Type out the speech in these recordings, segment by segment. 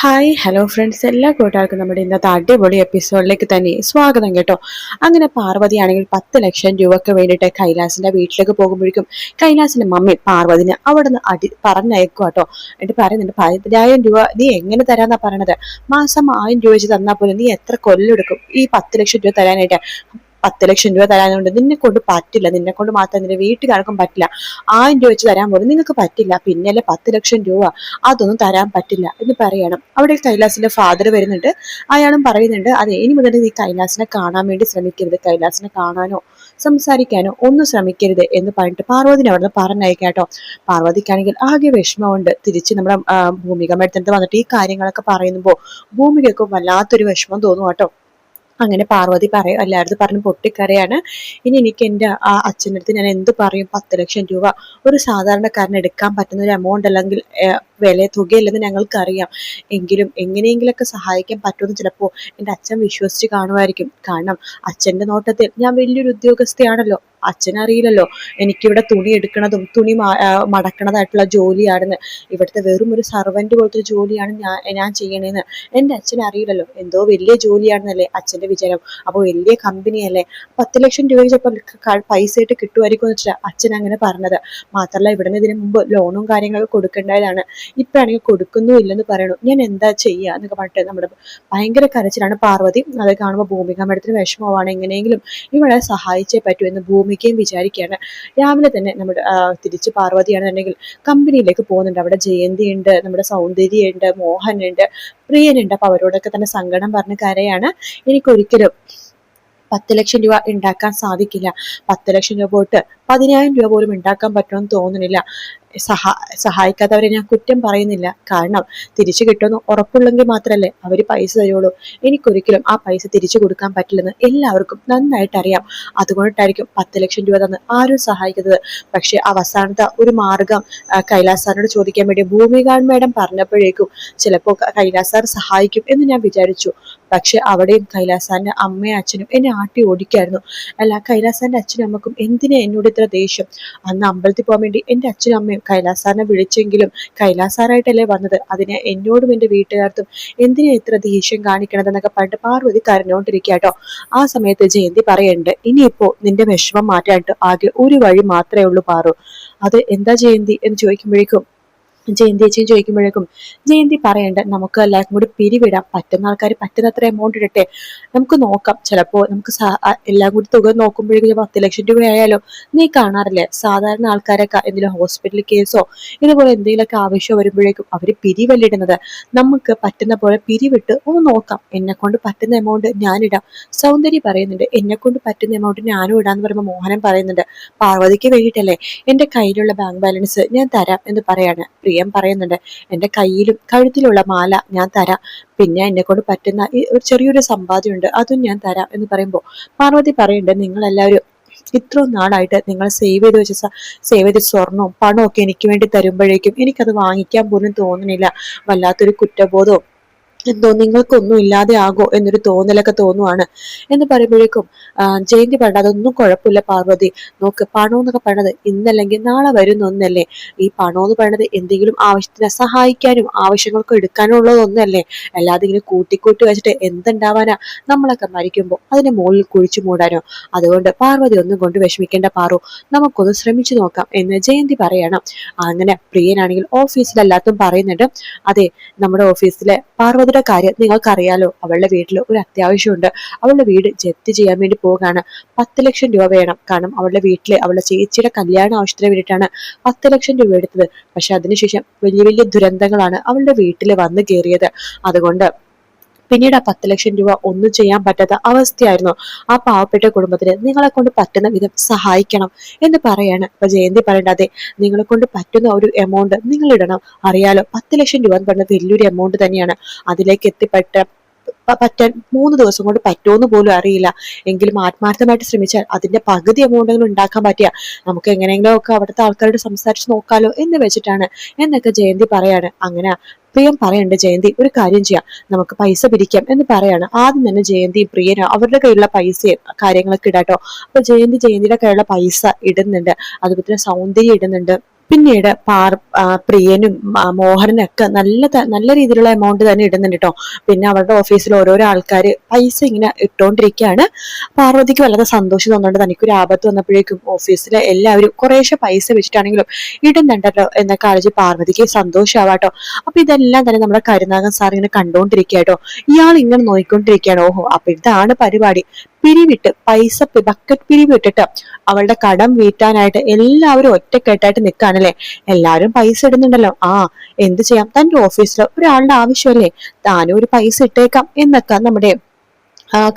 Hi hello friends, എല്ലാ കൂട്ടുകാർക്കും നമ്മുടെ ഇന്നത്തെ അടിപൊളി എപ്പിസോഡിലേക്ക് തന്നെ സ്വാഗതം കേട്ടോ. അങ്ങനെ പാർവതി ആണെങ്കിൽ 10 ലക്ഷം രൂപയ്ക്ക് വേണ്ടിയിട്ട് കൈലാസിന്റെ വീട്ടിലേക്ക് പോകുമ്പോഴേക്കും കൈലാസിന്റെ മമ്മി പാർവതിനെ അവിടെ നിന്ന് പറഞ്ഞയക്കുക കേട്ടോ. എന്നിട്ട് പറയുന്നുണ്ട്, 10,000 രൂപ നീ എങ്ങനെ തരാന്നാ പറയണത്? മാസം 1000 രൂപ വെച്ച് തന്നാൽ പോലും നീ എത്ര കൊല്ലെടുക്കും ഈ 10 ലക്ഷം രൂപ തരാനായിട്ട്? 10 ലക്ഷം രൂപ തരാനുണ്ട്, നിന്നെ കൊണ്ട് പറ്റില്ല. നിന്നെ കൊണ്ട് മാത്രം നിന്റെ വീട്ടുകാർക്കും പറ്റില്ല. 1000 രൂപ വെച്ച് തരാൻ പോലും നിങ്ങൾക്ക് പറ്റില്ല. പിന്നല്ലേ 10 ലക്ഷം രൂപ, അതൊന്നും തരാൻ പറ്റില്ല എന്ന് പറയണം. അവിടെ കൈലാസിന്റെ ഫാദർ വരുന്നുണ്ട്. അയാളും പറയുന്നുണ്ട്, അതെ, ഇനി മുതൽ നീ കൈലാസിനെ കാണാൻ വേണ്ടി ശ്രമിക്കരുത്. കൈലാസിനെ കാണാനോ സംസാരിക്കാനോ ഒന്നും ശ്രമിക്കരുത് എന്ന് പറഞ്ഞിട്ട് പാർവതിനെ അവിടെ നിന്ന് പറഞ്ഞയക്കാട്ടോ. പാർവതിക്കാണെങ്കിൽ ആകെ വിഷമമുണ്ട്. തിരിച്ച് നമ്മുടെ ഭൂമിക മേടത്തിനടുത്ത് വന്നിട്ട് ഈ കാര്യങ്ങളൊക്കെ പറയുമ്പോൾ ഭൂമികക്കും വല്ലാത്തൊരു വിഷമം തോന്നും കേട്ടോ. അങ്ങനെ പാർവതി പറയും, എല്ലായിടത്തും പറഞ്ഞ് പൊട്ടിക്കരയാണ്. ഇനി എനിക്ക് എൻ്റെ ആ അച്ഛൻ്റെ അടുത്ത് ഞാൻ എന്ത് പറയും? 10 ലക്ഷം രൂപ ഒരു സാധാരണക്കാരന് എടുക്കാൻ പറ്റുന്ന ഒരു എമൗണ്ട് അല്ലെങ്കിൽ വില തുകയല്ലെന്ന് ഞങ്ങൾക്കറിയാം. എങ്കിലും എങ്ങനെയെങ്കിലൊക്കെ സഹായിക്കാൻ പറ്റുമെന്ന് ചിലപ്പോൾ എൻ്റെ അച്ഛൻ വിശ്വസിച്ച് കാണുമായിരിക്കും. കാരണം അച്ഛൻ്റെ നോട്ടത്തിൽ ഞാൻ വലിയൊരു ഉദ്യോഗസ്ഥയാണല്ലോ. അച്ഛനറിയില്ലല്ലോ എനിക്കിവിടെ തുണി എടുക്കണതും തുണി മടക്കണതായിട്ടുള്ള ജോലിയാണെന്ന്. ഇവിടുത്തെ വെറും ഒരു സർവന്റ് പോലത്തെ ഒരു ജോലിയാണ് ഞാൻ ചെയ്യണേന്ന് എൻ്റെ അച്ഛൻ അറിയില്ലല്ലോ. എന്തോ വലിയ ജോലിയാണെന്നല്ലേ അച്ഛൻ്റെ വിചാരം. അപ്പോൾ വലിയ കമ്പനിയല്ലേ, 10 ലക്ഷം രൂപ ചിലപ്പോൾ പൈസ ആയിട്ട് കിട്ടുമായിരിക്കും എന്ന് വെച്ചാൽ അച്ഛൻ അങ്ങനെ പറഞ്ഞത്. മാത്രമല്ല ഇവിടെ നിന്ന് ഇതിനു മുമ്പ് ലോണും കാര്യങ്ങളൊക്കെ കൊടുക്കേണ്ടതാണ്. ഇപ്പോഴാണെങ്കിൽ കൊടുക്കുന്നു ഇല്ലെന്ന് പറയണു. ഞാൻ എന്താ ചെയ്യുക എന്നൊക്കെ പറഞ്ഞിട്ട് നമ്മുടെ ഭയങ്കര കരച്ചിലാണ് പാർവതി. അത് കാണുമ്പോൾ ഭൂമിക മേഡത്തിന് വിഷമമാണ്. എങ്ങനെയെങ്കിലും ഇവളെ സഹായിച്ചേ പറ്റൂ എന്ന് ഭൂമികയും വിചാരിക്കുകയാണ്. രാവിലെ തന്നെ നമ്മുടെ തിരിച്ച് പാർവതിയാണെന്നുണ്ടെങ്കിൽ കമ്പനിയിലേക്ക് പോകുന്നുണ്ട്. അവിടെ ജയന്തി ഉണ്ട്, നമ്മുടെ സൗന്ദര്യ ഉണ്ട്, മോഹൻ ഉണ്ട്, പ്രിയനുണ്ട്. അപ്പൊ അവരോടൊക്കെ തന്നെ സങ്കടം പറഞ്ഞ കരയാണ്. എനിക്കൊരിക്കലും 10 ലക്ഷം രൂപ ഉണ്ടാക്കാൻ സാധിക്കില്ല. 10 ലക്ഷം രൂപ പോയിട്ട് 10,000 രൂപ പോലും ഉണ്ടാക്കാൻ പറ്റുമെന്ന് തോന്നുന്നില്ല. സഹായിക്കാത്തവരെ ഞാൻ കുറ്റം പറയുന്നില്ല. കാരണം തിരിച്ചു കിട്ടുമെന്ന് ഉറപ്പുള്ളെങ്കിൽ മാത്രമല്ലേ അവര് പൈസ തരുള്ളൂ. എനിക്കൊരിക്കലും ആ പൈസ തിരിച്ചു കൊടുക്കാൻ പറ്റില്ലെന്ന് എല്ലാവർക്കും നന്നായിട്ട് അറിയാം. അതുകൊണ്ടിട്ടായിരിക്കും 10 ലക്ഷം രൂപ തന്ന് ആരും സഹായിക്കുന്നത്. പക്ഷെ അവസാനത്തെ ഒരു മാർഗം കൈലാസ് സാറിനോട് ചോദിക്കാൻ വേണ്ടി ഭൂമികാൻ മേഡം പറഞ്ഞപ്പോഴേക്കും ചിലപ്പോൾ കൈലാസ് സാർ സഹായിക്കും എന്ന് ഞാൻ വിചാരിച്ചു. പക്ഷെ അവിടെയും കൈലാസ് സാറിന്റെ അമ്മയും അച്ഛനും എന്നെ ആട്ടി ഓടിക്കായിരുന്നു. അല്ല, കൈലാസ് സാറിന്റെ അച്ഛനും അമ്മക്കും എന്തിനാ എന്നോട് ഇത്ര ദേഷ്യം? അന്ന് അമ്പലത്തിൽ പോകാൻ വേണ്ടി എൻ്റെ അച്ഛനും അമ്മയും കൈലാസ് സാറിനെ വിളിച്ചെങ്കിലും കൈലാസ് സാറായിട്ടല്ലേ വന്നത്. അതിനെ എന്നോടും എൻ്റെ വീട്ടുകാർക്കും എന്തിനാ ഇത്ര ദേഷ്യം കാണിക്കണതെന്നൊക്കെ പറഞ്ഞിട്ട് പാർവതി കരഞ്ഞോണ്ടിരിക്കാട്ടോ. ആ സമയത്ത് ജയന്തി പറയുന്നുണ്ട്, ഇനിയിപ്പോ നിന്റെ വിഷമം മാറ്റാനായിട്ട് ആകെ ഒരു വഴി മാത്രമേ ഉള്ളൂ പാറു. അത് എന്താ ജയന്തി എന്ന് ചോദിക്കുമ്പോഴേക്കും ജയന്തി ചേച്ചി ചോദിക്കുമ്പോഴേക്കും ജയന്തി പറയണ്ട, നമുക്ക് എല്ലാവർക്കും കൂടി പിരിവിടാം. പറ്റുന്ന ആൾക്കാർ പറ്റുന്നത്ര എമൗണ്ട് ഇടട്ടെ, നമുക്ക് നോക്കാം. ചിലപ്പോ നമുക്ക് എല്ലാം കൂടി തുക നോക്കുമ്പോഴേക്കും 10 ലക്ഷം രൂപ ആയാലോ. നീ കാണാറില്ലേ സാധാരണ ആൾക്കാരൊക്കെ എന്തെങ്കിലും ഹോസ്പിറ്റൽ കേസോ ഇതുപോലെ എന്തെങ്കിലുമൊക്കെ ആവശ്യം വരുമ്പോഴേക്കും അവര് പിരിവല്ലിടുന്നത്. നമുക്ക് പറ്റുന്ന പോലെ പിരിവിട്ട് ഒന്ന് നോക്കാം. എന്നെ കൊണ്ട് പറ്റുന്ന എമൗണ്ട് ഞാനിടാം. സൗന്ദര്യ പറയുന്നുണ്ട്, എന്നെ കൊണ്ട് പറ്റുന്ന എമൗണ്ട് ഞാനും ഇടാന്ന് പറയുമ്പോൾ മോഹനം പറയുന്നുണ്ട്, പാർവതിക്ക് വേണ്ടിയിട്ടല്ലേ, എന്റെ കയ്യിലുള്ള ബാങ്ക് ബാലൻസ് ഞാൻ തരാം എന്ന് പറയാണ്. പ്രിയം പറയുന്നുണ്ട്, എൻ്റെ കയ്യിലും കഴുത്തിലുള്ള മാല ഞാൻ തരാം. പിന്നെ എന്നെ കൊണ്ട് പറ്റുന്ന ഈ ഒരു ചെറിയൊരു സമ്പാദ്യമുണ്ട്, അതും ഞാൻ തരാം എന്ന് പറയുമ്പോൾ പാർവതി പറയുന്നുണ്ട്, നിങ്ങളെല്ലാവരും ഇത്രയും നാളായിട്ട് നിങ്ങൾ സേവ് ചെയ്ത സ്വർണവും പണവും ഒക്കെ എനിക്ക് വേണ്ടി തരുമ്പോഴേക്കും എനിക്കത് വാങ്ങിക്കാൻ പോലും തോന്നുന്നില്ല. വല്ലാത്തൊരു കുറ്റബോധവും എന്തോ നിങ്ങൾക്കൊന്നും ഇല്ലാതെ ആകോ എന്നൊരു തോന്നലൊക്കെ തോന്നുവാണ് എന്ന് പറയുമ്പോഴേക്കും ജയന്തി പറഞ്ഞ, അതൊന്നും കുഴപ്പമില്ല പാർവതി. നോക്ക്, പണം എന്നൊക്കെ പറയണത് ഇന്നല്ലെങ്കിൽ നാളെ വരുന്ന ഒന്നല്ലേ. ഈ പണം എന്ന് പറയണത് എന്തെങ്കിലും ആവശ്യത്തിന് സഹായിക്കാനും ആവശ്യങ്ങൾക്ക് എടുക്കാനും ഉള്ളതൊന്നല്ലേ. അല്ലാതെ ഇങ്ങനെ കൂട്ടിക്കൂട്ടി വെച്ചിട്ട് എന്തുണ്ടാവാനാ? നമ്മളൊക്കെ മരിക്കുമ്പോൾ അതിന്റെ മുകളിൽ കുഴിച്ചു മൂടാനോ? അതുകൊണ്ട് പാർവതി ഒന്നും കൊണ്ട് വിഷമിക്കേണ്ട പാറു, നമുക്കൊന്ന് ശ്രമിച്ചു നോക്കാം എന്ന് ജയന്തി പറയണം. അങ്ങനെ പ്രിയനാണെങ്കിൽ ഓഫീസിലെല്ലാത്തും പറയുന്നുണ്ട്, അതെ, നമ്മുടെ ഓഫീസിലെ പാർവതിയുടെ കാര്യം നിങ്ങൾക്കറിയാലോ. അവളുടെ വീട്ടിൽ ഒരു അത്യാവശ്യമുണ്ട്. അവളുടെ വീട് ജപ്തി ചെയ്യാൻ വേണ്ടി പോവുകയാണ്. 10 ലക്ഷം രൂപ വേണം. കാരണം അവളുടെ വീട്ടിലെ അവളുടെ ചേച്ചിയുടെ കല്യാണ ആവശ്യത്തിന് വേണ്ടിയിട്ടാണ് 10 ലക്ഷം രൂപ എടുത്തത്. പക്ഷെ അതിനുശേഷം വലിയ വലിയ ദുരന്തങ്ങളാണ് അവളുടെ വീട്ടിൽ വന്നു കയറിയത്. അതുകൊണ്ട് പിന്നീട് ആ 10 ലക്ഷം രൂപ ഒന്നും ചെയ്യാൻ പറ്റാത്ത അവസ്ഥയായിരുന്നു. ആ പാവപ്പെട്ട കുടുംബത്തിന് നിങ്ങളെ കൊണ്ട് പറ്റുന്ന വിധം സഹായിക്കണം എന്ന് പറയാണ്. അപ്പൊ ജയന്തി പറയേണ്ടതെ, നിങ്ങളെ കൊണ്ട് പറ്റുന്ന ഒരു എമൗണ്ട് നിങ്ങൾ ഇടണം. അറിയാലോ, 10 ലക്ഷം രൂപ എന്ന് പറഞ്ഞത് വലിയൊരു എമൗണ്ട് തന്നെയാണ്. അതിലേക്ക് പറ്റാൻ 3 ദിവസം കൊണ്ട് പറ്റുമെന്ന് പോലും അറിയില്ല. എങ്കിലും ആത്മാർത്ഥമായിട്ട് ശ്രമിച്ചാൽ അതിന്റെ പകുതി എമൗണ്ടുകൾ ഉണ്ടാക്കാൻ പറ്റിയ നമുക്ക് എങ്ങനെയെങ്കിലും ഒക്കെ അവിടുത്തെ ആൾക്കാരോട് സംസാരിച്ച് നോക്കാലോ എന്ന് വെച്ചിട്ടാണ് എന്നൊക്കെ ജയന്തി പറയാണ്. അങ്ങനെ പ്രിയം പറയുന്നുണ്ട്, ജയന്തി ഒരു കാര്യം ചെയ്യാം, നമുക്ക് പൈസ പിരിക്കാം എന്ന് പറയാണ്. ആദ്യം തന്നെ ജയന്തിയും പ്രിയനും അവരുടെ കയ്യിലുള്ള പൈസയും കാര്യങ്ങളൊക്കെ ഇടാട്ടോ. അപ്പൊ ജയന്തിയുടെ കയ്യിലുള്ള പൈസ ഇടുന്നുണ്ട്. അതുപോലെ തന്നെ സൗന്ദര്യം ഇടുന്നുണ്ട്. പിന്നീട് പ്രിയനും മോഹനും ഒക്കെ നല്ല രീതിയിലുള്ള എമൗണ്ട് തന്നെ ഇടുന്നുണ്ട് കേട്ടോ. പിന്നെ അവരുടെ ഓഫീസിൽ ഓരോരോ ആൾക്കാർ പൈസ ഇങ്ങനെ ഇട്ടോണ്ടിരിക്കുകയാണ്. പാർവതിക്ക് വല്ലാതെ സന്തോഷം തോന്നുന്നുണ്ട്. തനിക്കൊരു ആപത്ത് വന്നപ്പോഴേക്കും ഓഫീസിലെ എല്ലാവരും കുറേശ്ശെ പൈസ വെച്ചിട്ടാണെങ്കിലും ഇടുന്നുണ്ടല്ലോ എന്നൊക്കെ ആലോചിച്ച് പാർവതിക്ക് സന്തോഷമാവാട്ടോ. അപ്പൊ ഇതെല്ലാം തന്നെ നമ്മുടെ കരുനാഗൻ സാർ ഇങ്ങനെ കണ്ടോണ്ടിരിക്കട്ടോ. ഇയാൾ ഇങ്ങനെ നോയിക്കൊണ്ടിരിക്കുകയാണ്. ഓഹോ, അപ്പൊ ഇതാണ് പരിപാടി. പിരിവിട്ട് പൈസ ബക്കറ്റ് പിരിവിട്ടിട്ട് അവളുടെ കടം വീട്ടാനായിട്ട് എല്ലാവരും ഒറ്റക്കെട്ടായിട്ട് നിൽക്കാണല്ലേ. എല്ലാവരും പൈസ ഇടുന്നുണ്ടല്ലോ. എന്ത് ചെയ്യാം, തന്റെ ഓഫീസിൽ ഒരാളുടെ ആവശ്യമല്ലേ, താനും ഒരു പൈസ ഇട്ടേക്കാം എന്നൊക്കെ നമ്മുടെ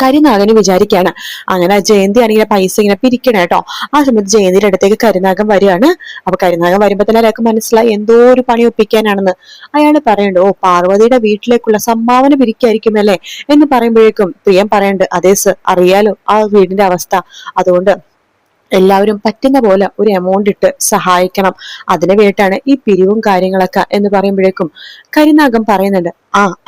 കരിനാഗന് വിചാരിക്കാണ്. അങ്ങനെ ജയന്തി ആണെങ്കിൽ പൈസ ഇങ്ങനെ പിരിക്കണ കേട്ടോ. ആ സമയത്ത് ജയന്തിയുടെ അടുത്തേക്ക് കരിനാഗൻ വരികയാണ്. അപ്പൊ കരിനാഗൻ വരുമ്പോ തന്നെ ഒരാൾക്ക് മനസ്സിലായി എന്തോ ഒരു പണി ഒപ്പിക്കാനാണെന്ന്. അയാൾ പറയണ്ടോ, പാർവതിയുടെ വീട്ടിലേക്കുള്ള സംഭാവന പിരിക്കായിരിക്കും അല്ലേ എന്ന് പറയുമ്പോഴേക്കും പ്രിയം പറയണ്ട്, അതേ സർ, അറിയാലോ ആ വീടിന്റെ അവസ്ഥ, അതുകൊണ്ട് എല്ലാവരും പറ്റുന്ന പോലെ ഒരു എമൗണ്ട് ഇട്ട് സഹായിക്കണം, അതിനു വേണ്ടിയിട്ടാണ് ഈ പിരിവും കാര്യങ്ങളൊക്കെ എന്ന് പറയുമ്പോഴേക്കും കരിനാഗം പറയുന്നുണ്ട്,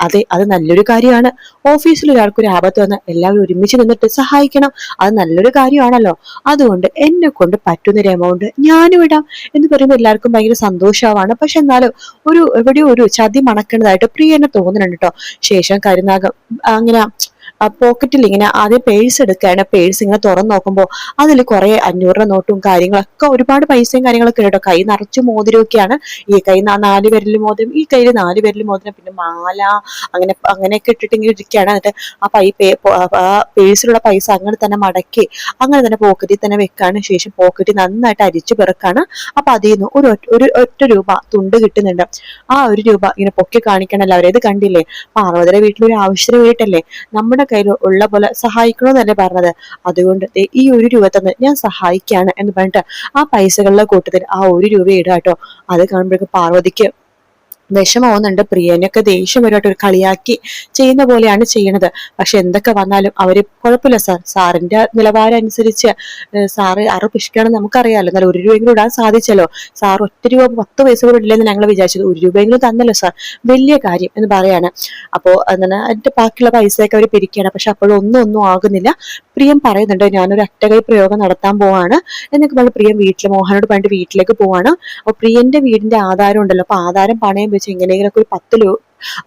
അതെ, അത് നല്ലൊരു കാര്യമാണ്. ഓഫീസിൽ ഒരാൾക്കൊരു ആപത്ത് വന്ന് എല്ലാവരും ഒരുമിച്ച് നിന്നിട്ട് സഹായിക്കണം, അത് നല്ലൊരു കാര്യമാണല്ലോ. അതുകൊണ്ട് എന്നെ കൊണ്ട് പറ്റുന്നൊരു എമൗണ്ട് ഞാനും ഇടാം എന്ന് പറയുമ്പോൾ എല്ലാവർക്കും ഭയങ്കര സന്തോഷമാണ്. പക്ഷെ എന്നാലും എവിടെയോ ഒരു ചതി മണക്കുന്നതായിട്ട് പ്രിയനെ തോന്നുന്നുണ്ട് കേട്ടോ. ശേഷം കരിനാഗം അങ്ങനെ പോക്കറ്റിൽ ഇങ്ങനെ ആദ്യം പേഴ്സ് എടുക്കുകയാണ്. പേഴ്സ് ഇങ്ങനെ തുറന്നു നോക്കുമ്പോൾ അതിൽ കുറെ 500 നോട്ടും കാര്യങ്ങളൊക്കെ, ഒരുപാട് പൈസയും കാര്യങ്ങളൊക്കെ കേട്ടോ. കൈ നിറച്ചു മോതിരമൊക്കെയാണ്. ഈ കൈ 4 വിരൽ മോതിരം, ഈ കയ്യിൽ 4 വിരൽ മോതിരം, പിന്നെ മാല, അങ്ങനെയൊക്കെ ഇട്ടിട്ട് ഇങ്ങനെ ഇരിക്കുകയാണ്. എന്നിട്ട് പേഴ്സിലുള്ള പൈസ അങ്ങനെ തന്നെ മടക്കി അങ്ങനെ തന്നെ പോക്കറ്റിൽ തന്നെ വെക്കാണ്. ശേഷം പോക്കറ്റിൽ നന്നായിട്ട് അരിച്ചു പിറക്കാണ്. അപ്പൊ അതിൽ നിന്ന് ഒരു ഒറ്റ രൂപ തുണ്ട് കിട്ടുന്നുണ്ട്. ആ 1 രൂപ ഇങ്ങനെ പൊക്കി കാണിക്കണല്ലോ അവരെ. ഇത് കണ്ടില്ലേ, പാർവതിയുടെ വീട്ടിലൊരു ആവശ്യത്തിന് വേണ്ടിയിട്ടല്ലേ നമ്മുടെ കയ്യിൽ ഉള്ള പോലെ സഹായിക്കണമെന്നല്ലേ പറഞ്ഞത്, അതുകൊണ്ട് ഈ 1 രൂപ തന്നെ ഞാൻ സഹായിക്കാണ് എന്ന് പറഞ്ഞിട്ട് ആ പൈസകളുടെ കൂട്ടത്തിൽ ആ 1 രൂപ ഇടാട്ടോ. അത് കാണുമ്പോഴേക്കും പാർവതിക്ക് വിഷമാവുന്നുണ്ട്. പ്രിയനൊക്കെ ദേഷ്യം വരോട്ട് ഒരു കളിയാക്കി ചെയ്യുന്ന പോലെയാണ് ചെയ്യണത്. പക്ഷെ എന്തൊക്കെ വന്നാലും അവര് കുഴപ്പമില്ല സാർ, സാറിന്റെ നിലവാരം അനുസരിച്ച് സാറ് 6 പിശുക്കാണെന്ന് നമുക്കറിയാലോ, എന്നാലും 1 രൂപയെങ്കിലും ഇടാൻ സാധിച്ചല്ലോ. സാർ 1 രൂപ 10 പൈസ കൂടെ ഇല്ലെന്ന് ഞങ്ങൾ വിചാരിച്ചത്, 1 രൂപയെങ്കിലും തന്നല്ലോ സാർ, വലിയ കാര്യം എന്ന് പറയാണ്. അപ്പോ എന്താണ് അതിന്റെ ബാക്കിയുള്ള പൈസയൊക്കെ അവർ പിരിക്കുകയാണ്. പക്ഷെ അപ്പോഴും ഒന്നും ആകുന്നില്ല. പ്രിയം പറയുന്നുണ്ട്, ഞാനൊരു അറ്റകൈ പ്രയോഗം നടത്താൻ പോവാണ് എന്നൊക്കെ പറഞ്ഞ് പ്രിയം മോഹനോട് പറഞ്ഞിട്ട് വീട്ടിലേക്ക് പോവാണ്. അപ്പൊ പ്രിയന്റെ വീടിന്റെ ആധാരം ഉണ്ടല്ലോ, അപ്പൊ ആധാരം പണയം വെച്ച് എങ്ങനെയെങ്കിലൊക്കെ ഒരു 10 രൂപ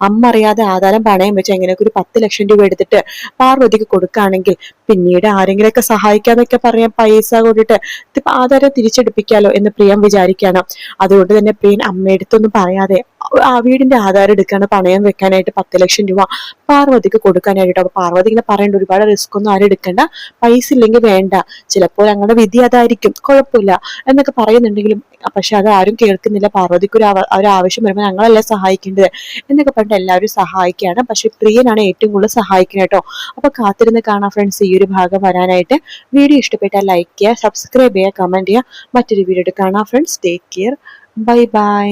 അമ്മ അറിയാതെ ആധാരം പണയം വെച്ച് എങ്ങനെയൊക്കെ ഒരു 10 ലക്ഷം രൂപ എടുത്തിട്ട് പാർവതിക്ക് കൊടുക്കുകയാണെങ്കിൽ പിന്നീട് ആരെങ്കിലൊക്കെ സഹായിക്കാന്നൊക്കെ പറയാൻ പൈസ കൊടുത്തിട്ട് ആധാരം തിരിച്ചെടുപ്പിക്കാലോ എന്ന് പ്രിയം വിചാരിക്കുകയാണ്. അതുകൊണ്ട് തന്നെ പ്രിയൻ അമ്മയടുത്തൊന്നും പറയാതെ ആ വീടിന്റെ ആധാരം എടുക്കാണ് പണയം വെക്കാനായിട്ട് 10 ലക്ഷം രൂപ പാർവതിക്ക് കൊടുക്കാനായിട്ട്. അപ്പൊ പാർവതി ഇങ്ങനെ പറയേണ്ട, ഒരുപാട് റിസ്ക് ഒന്നും ആരും എടുക്കണ്ട, പൈസ ഇല്ലെങ്കിൽ വേണ്ട, ചിലപ്പോൾ ഞങ്ങളുടെ വിധി അതായിരിക്കും, കുഴപ്പമില്ല എന്നൊക്കെ പറയുന്നുണ്ടെങ്കിലും പക്ഷെ അത് ആരും കേൾക്കുന്നില്ല. പാർവതിക്ക് ഒരു ആവശ്യം വരുമ്പോൾ ഞങ്ങളല്ലേ സഹായിക്കേണ്ടത് എന്നൊക്കെ പറഞ്ഞിട്ട് എല്ലാവരും സഹായിക്കുകയാണ്. പക്ഷെ പ്രിയനാണ് ഏറ്റവും കൂടുതൽ സഹായിക്കുന്നത് കേട്ടോ. അപ്പൊ കാത്തിരുന്ന് കാണാം ഫ്രണ്ട്സ് ഈ ഒരു ഭാഗം വരാനായിട്ട്. വീഡിയോ ഇഷ്ടപ്പെട്ടാൽ ലൈക്ക് ചെയ്യുക, സബ്സ്ക്രൈബ് ചെയ്യുക, കമന്റ് ചെയ്യുക. മറ്റൊരു വീഡിയോ കാണാം friends. Take care, bye bye.